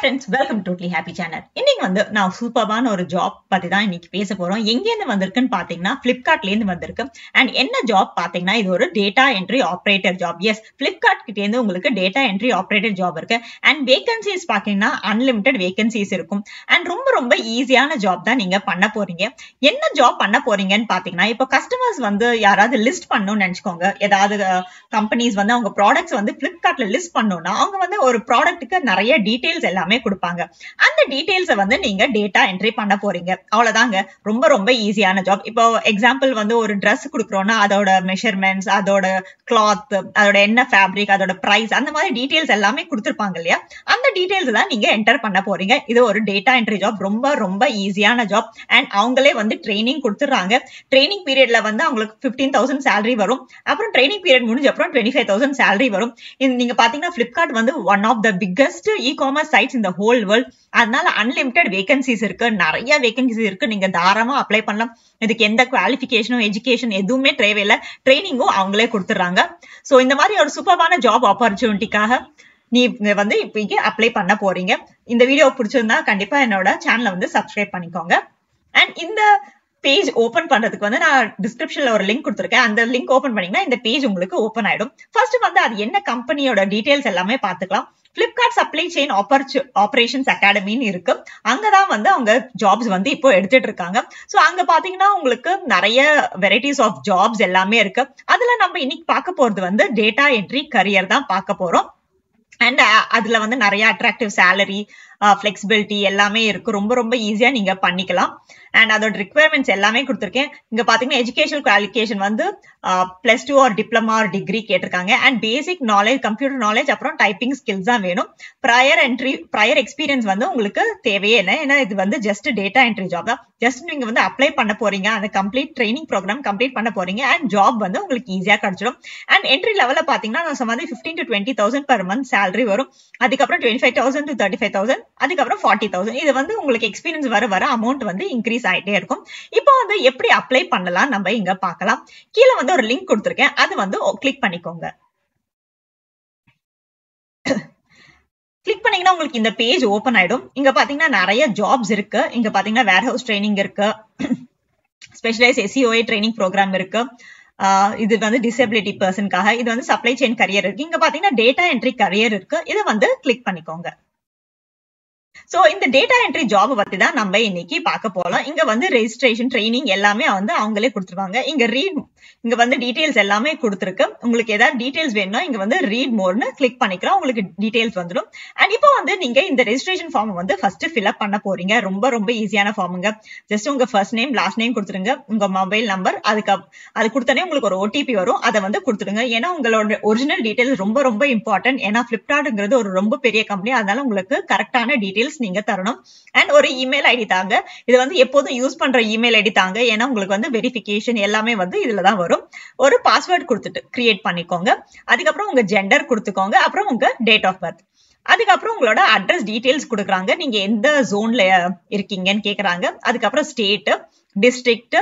friends, welcome to Totally Happy Channel. இன்னைக்கு வந்து நான் சூப்பரான ஒரு ஜாப் பத்தி தான் இன்னைக்கு பேச போறோம். எங்க இருந்து வந்திருக்குன்னு பாத்தீங்கன்னா Flipkartல இருந்து வந்திருக்கு. அண்ட் என்ன ஜாப் பாத்தீங்கன்னா இது ஒரு data entry operator job. Yes, Flipkart கிட்ட இருந்து உங்களுக்கு டேட்டா என்ட்ரி ஆபரேட்டர் ஜாப் இருக்கு. அண்ட் வேகன்சிஸ் பாத்தீங்கன்னா அன்லிமிட்டெட் வேகன்சிஸ் இருக்கும். அண்ட் ரொம்ப ஈஸியான ஜாப் தான் நீங்க பண்ண போறீங்க. என்ன ஜாப் பண்ண போறீங்கன்னு பாத்தீங்கன்னா, இப்போ கஸ்டமர்ஸ் வந்து யாராவது லிஸ்ட் பண்ணணும்னு நினைச்சுக்கோங்க. ஏதாவது கம்பெனிஸ் வந்து அவங்க ப்ராடக்ட்ஸ் வந்து Flipkartல லிஸ்ட் பண்ணணும்னா அவங்க வந்து ஒரு ப்ராடக்ட்டுக்கு நிறைய டீடைல்ஸ் எல்லாமே கொடுப்பாங்க. அந்த டீடைல்ஸ் வந்து நீங்க டேட்டா என்ட்ரி பண்ண போறீங்க. அவ்வளவுதாங்க. ரொம்ப ஈஸியான ஜாப். இப்போ எக்ஸாம்பிள் வந்து ஒரு Dress கொடுக்குறோம்னா அதோட மெஷர்மெண்ட்ஸ், அதோட கிளாத், அதோட என்ன ஃபேப்ரிக், அதோட பிரைஸ், அந்த மாதிரி டீடைல்ஸ் எல்லாமே கொடுத்துருப்பாங்க இல்லையா? அந்த டீடைல்ஸ் தான் நீங்க என்டர் பண்ண போறீங்க. இது ஒரு டேட்டா என்ட்ரி ஜாப். ரொம்ப ஈஸியான ஜாப். அண்ட் அவங்களே வந்து ட்ரைனிங் கொடுத்துறாங்க. ட்ரைனிங் பீரியட்ல வந்து அவங்களுக்கு 15,000 சேலரி வரும். அப்புறம் ட்ரைனிங் பீரியட் முடிஞ்ச அப்புறம் 25,000 சேலரி வரும். நீங்க பாத்தீங்கன்னா Flipkart வந்து one of the biggest e-commerce sites இந்த ஹோல் வேர்ல்ட். அதனால அன்லிமிட்டெட் வேகன்சிஸ் இருக்கு, நிறைய வேகன்சிஸ் இருக்கு. நீங்க தாராளமா அப்ளை பண்ணலாம். இதுக்கு எந்த குவாலிஃபிகேஷனும் எஜுகேஷன் எதுவுமே தேவையில்லை. ட்ரைனிங்கும் அவங்களே கொடுத்துறாங்க. சோ இந்த மாதிரி ஒரு சூப்பரான ஜாப் ஆப்பர்ச்சுனிட்டிக்காக நீங்க வந்து இப்ப அப்ளை பண்ண போறீங்க. இந்த வீடியோ பிடிச்சிருந்தா கண்டிப்பா என்னோட சேனலை வந்து சப்ஸ்கிரைப் பண்ணிக்கோங்க. அண்ட் இந்த பேஜ் ஓபன் பண்றதுக்கு வந்து நான் டிஸ்கிரிப்ஷன்ல ஒரு லிங்க் கொடுத்துருக்கேன். அந்த லிங்க் ஓபன் பண்ணீங்கன்னா இந்த பேஜ் உங்களுக்கு ஓபன் ஆயிடும். ஃபர்ஸ்ட் வந்து அது என்ன கம்பெனியோட டீடைல்ஸ் எல்லாமே பாத்துக்கலாம். Flipkart சப்ளை செயின் ஆபரேஷன்ஸ் அகாடமின்னு இருக்கு. அங்கதான் வந்து அவங்க ஜாப்ஸ் வந்து இப்போ எடுத்துட்டு இருக்காங்க. சோ அங்க பாத்தீங்கன்னா உங்களுக்கு நிறைய வெரைட்டிஸ் ஆஃப் ஜாப்ஸ் எல்லாமே இருக்கு. அதுல நம்ம இன்னைக்கு பார்க்க போறது வந்து டேட்டா என்ட்ரி கரியர் தான் பார்க்க போறோம். அண்ட் அதுல வந்து நிறைய அட்ராக்டிவ் சேலரி, ஃபிளெக்சிபிலிட்டி எல்லாமே இருக்கு. ரொம்ப ஈஸியா நீங்க பண்ணிக்கலாம். அண்ட் அதோட ரிக்வயர்மெண்ட்ஸ் எல்லாமே கொடுத்துருக்கேன். இங்க பாத்தீங்கன்னா எஜுகேஷனல் குவாலிஃபிகேஷன் வந்து +2 ஆர் டிப்ளமா ஆர் டிகிரி கேட்டிருக்காங்க. And basic knowledge, computer knowledge, அப்புறம் டைப்பிங் ஸ்கில்ஸ் தான் வேணும். ப்ரையர் எக்ஸ்பீரியன்ஸ் வந்து உங்களுக்கு தேவையே இல்லை. ஏன்னா இது வந்து ஜஸ்ட் டேட்டா என்ட்ரி ஜாப் தான். ஜஸ்ட் நீங்க வந்து அப்ளை பண்ண போறீங்க, அந்த கம்ப்ளீட் ட்ரைனிங் ப்ரோக்ராம் கம்ப்ளீட் பண்ண போறீங்க. அண்ட் ஜாப் வந்து உங்களுக்கு ஈஸியா கிடைச்சிடும். அண்ட் என்ட்ரி லெவல்ல பாத்தீங்கன்னா நான் சொன்ன 15 to 20,000 per month சேலரி வரும். அதுக்கப்புறம் 25,000 to 35,000, அதுக்கப்புறம் 40,000. இது வந்து உங்களுக்கு எக்ஸ்பீரியன்ஸ் வர அமௌண்ட் வந்து இன்க்ரீஸ் ஆயிட்டே இருக்கும். இப்போ வந்து எப்படி அப்ளை பண்ணலாம் நம்ம இங்க பார்க்கலாம். கீழே வந்து ஒரு லிங்க் கொடுத்திருக்கேன், அது வந்து கிளிக் பண்ணிக்கோங்க. கிளிக் பண்ணீங்கன்னா உங்களுக்கு இந்த பேஜ் ஓபன் ஆயிடும். இங்க பாத்தீங்கன்னா நிறைய ஜாப்ஸ் இருக்கு. இங்க பாத்தீங்கன்னா வேர்ஹவுஸ் ட்ரைனிங் இருக்கு, ஸ்பெஷலைஸ் SEOA ட்ரைனிங் ப்ரோக்ராம் இருக்கு. இது வந்து டிசபிலிட்டி பர்சனுக்காக. இது வந்து சப்ளை செயின் கரியர் இருக்கு. இங்க பாத்தீங்கன்னா டேட்டா என்ட்ரி கரியர் இருக்கு. இதை வந்து கிளிக் பண்ணிக்கோங்க. சோ இந்த டேட்டா என்ட்ரி ஜாப் பத்தி தான் நம்ம இன்னைக்கு பார்க்க போலாம். இங்க வந்து ரெஜிஸ்ட்ரேஷன், ட்ரைனிங் எல்லாமே வந்து அவங்களே கொடுத்துருவாங்க. இங்க வந்து டீடைல்ஸ் எல்லாமே கொடுத்துருக்கு. உங்களுக்கு ஏதாவது டீடைல்ஸ் வேணும்னா இங்க வந்து ரீட் மோர்னு கிளிக் பண்ணிக்கலாம், உங்களுக்கு டீடைல்ஸ் வந்துடும். அண்ட் இப்போ வந்து நீங்க இந்த ரெஜிஸ்ட்ரேஷன் ஃபார்ம் வந்து ஃபர்ஸ்ட் ஃபில்அப் பண்ண போறீங்க. ரொம்ப ஈஸியான ஃபார்முங்க. ஜஸ்ட் உங்க ஃபர்ஸ்ட் நேம், லாஸ்ட் நேம் கொடுத்துருங்க, உங்க மொபைல் நம்பர், அது கொடுத்தனே உங்களுக்கு ஒரு OTP வரும், அதை வந்து கொடுத்துடுங்க. ஏன்னா உங்களோட ஒரிஜினல் டீடைல்ஸ் ரொம்ப இம்பார்ட்டன்ட். ஏன்னா Flipkartங்கிறது ஒரு ரொம்ப பெரிய கம்பெனி, அதனால உங்களுக்கு கரெக்டான டீடைல்ஸ் நீங்க தரணும். அண்ட் ஒரு இமெயில் ஐடி தாங்க. இது வந்து எப்போதும் யூஸ் பண்ற இமெயில் ஐடி தாங்க. ஏன்னா உங்களுக்கு வந்து வெரிஃபிகேஷன் எல்லாமே வந்து இதுலதான் வரும். ஒரு பாஸ்வேர்ட் கொடுத்துட்டு கிரியேட் பண்ணிக்கோங்க. அதுக்கப்புறம் உங்க ஜெண்டர் கொடுத்துக்கோங்க. அப்புறம் உங்க டேட் ஆஃப் பர்த். அதுக்கப்புறம் உங்களோட அட்ரஸ் டீடைல்ஸ் கொடுக்குறாங்க. நீங்க எந்த ஜோன்ல இருக்கீங்கன்னு கேக்குறாங்க. அதுக்கப்புறம் ஸ்டேட், டிஸ்ட்ரிக்ட்,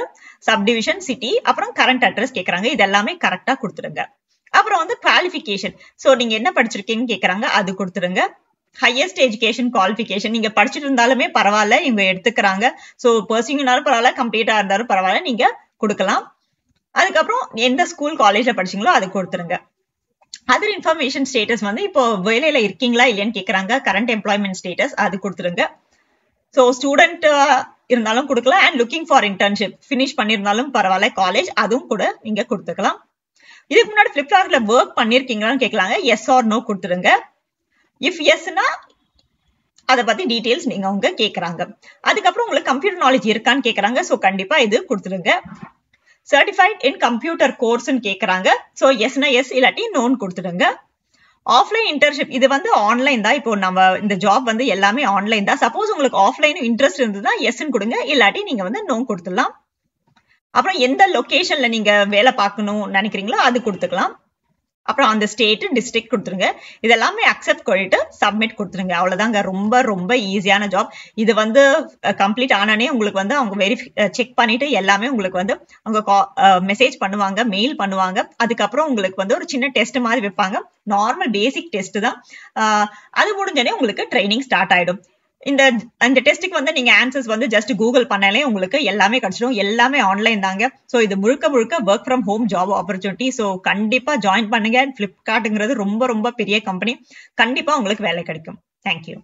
சப்டிவிஷன், சிட்டி, அப்புறம் கரண்ட் அட்ரஸ் கேக்குறாங்க. இது எல்லாமே கரெக்டா கொடுத்துருங்க. அப்புறம் வந்து குவாலிஃபிகேஷன், சோ நீங்க என்ன படிச்சிருக்கீங்கன்னு கேக்குறாங்க, அது கொடுத்துருங்க. ஹையஸ்ட் எஜுகேஷன் குவாலிஃபிகேஷன், நீங்க படிச்சுட்டு இருந்தாலுமே பரவாயில்ல, இவங்க எடுத்துக்கிறாங்க. சோ பர்சிங்னாலும் பரவாயில்ல, கம்ப்ளீட்டா இருந்தாலும் பரவாயில்ல, நீங்க கொடுக்கலாம். அதுக்கப்புறம் எந்த ஸ்கூல் காலேஜ்ல படிச்சீங்களோ அது கொடுத்துருங்க. அதர் இன்ஃபர்மேஷன் ஸ்டேட்டஸ் வந்து இப்போ வேலையில இருக்கீங்களா இல்லையான்னு கேக்குறாங்க. கரண்ட் எம்ப்ளாய்மெண்ட் ஸ்டேட்டஸ் அது கொடுத்துருங்க. சோ ஸ்டூடெண்ட் இருந்தாலும் கொடுக்கலாம். And looking for internship, finish பண்ணிருந்தாலும் பரவாயில்ல, காலேஜ் அதுவும் கூட நீங்க கொடுத்துக்கலாம். இதுக்கு முன்னாடி Flipkartல ஒர்க் பண்ணிருக்கீங்களான்னு கேட்கலாங்க. எஸ் ஆர் நோ கொடுத்துருங்க. இஃப் எஸ்னா அதை பத்தி டீடைல்ஸ் நீங்க அவங்க கேக்குறாங்க. அதுக்கப்புறம் உங்களுக்கு கம்ப்யூட்டர் நாலேஜ் இருக்கான்னு கேக்குறாங்க. சோ கண்டிப்பா இது கொடுத்துருங்க. சர்டிஃபைட் இன் கம்ப்யூட்டர் கோர்ஸ்ன்னு கேக்குறாங்க. சோ எஸ்னா எஸ், இல்லாட்டி நோன் கொடுத்துடுங்க. ஆஃப்லைன் இன்டர்ன்ஷிப், இது வந்து ஆன்லைன் தான். இப்போ நம்ம இந்த ஜாப் வந்து எல்லாமே ஆன்லைன் தான். சப்போஸ் உங்களுக்கு ஆஃப்லைன் இன்ட்ரெஸ்ட் இருந்ததுன்னா எஸ்ன்னு கொடுங்க, இல்லாட்டி நீங்க வந்து நோ கொடுத்துடலாம். அப்புறம் எந்த லொகேஷன்ல நீங்க வேலை பார்க்கணும் நினைக்கிறீங்களோ அது கொடுத்துக்கலாம். அப்புறம் அந்த ஸ்டேட் டிஸ்ட்ரிக்ட் கொடுத்துருங்க. இதெல்லாமே அக்செப்ட் பண்ணிட்டு சப்மிட் கொடுத்துருங்க. அவ்வளவுதாங்க. ரொம்ப ரொம்ப ஈஸியான ஜாப். இது வந்து கம்ப்ளீட் ஆனானே உங்களுக்கு வந்து அவங்க செக் பண்ணிட்டு எல்லாமே உங்களுக்கு வந்து அவங்க மெசேஜ் பண்ணுவாங்க, மெயில் பண்ணுவாங்க. அதுக்கப்புறம் உங்களுக்கு வந்து ஒரு சின்ன டெஸ்ட் மாதிரி வைப்பாங்க. நார்மல் பேசிக் டெஸ்ட் தான். அது முடிஞ்சோடனே உங்களுக்கு ட்ரைனிங் ஸ்டார்ட் ஆயிடும். இந்த டெஸ்ட்டுக்கு வந்து நீங்க ஆன்சர்ஸ் வந்து ஜஸ்ட் கூகுள் பண்ணாலே உங்களுக்கு எல்லாமே கிடைச்சிடும். எல்லாமே ஆன்லைன் தாங்க. ஸோ இது முழுக்க முழுக்க work from home job opportunity. So கண்டிப்பா ஜாயின் பண்ணுங்க. பிளிப்கார்ட்ங்கிறது ரொம்ப ரொம்ப பெரிய கம்பெனி. கண்டிப்பா உங்களுக்கு வேலை கிடைக்கும். தேங்க்யூ.